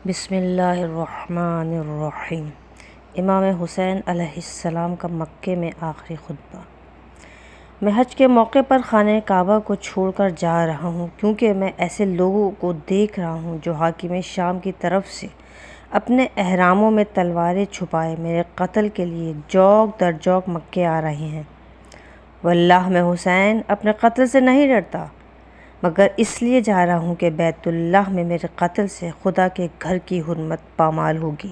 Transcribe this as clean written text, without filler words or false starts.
بسم اللہ الرحمن الرحیم۔ امام حسین علیہ السلام کا مکے میں آخری خطبہ۔ میں حج کے موقع پر خانہ کعبہ کو چھوڑ کر جا رہا ہوں کیونکہ میں ایسے لوگوں کو دیکھ رہا ہوں جو حاکم شام کی طرف سے اپنے احراموں میں تلواریں چھپائے میرے قتل کے لیے جوک در جوک مکے آ رہے ہیں۔ واللہ میں حسین اپنے قتل سے نہیں ڈرتا، مگر اس لیے جا رہا ہوں کہ بیت اللہ میں میرے قتل سے خدا کے گھر کی حرمت پامال ہوگی۔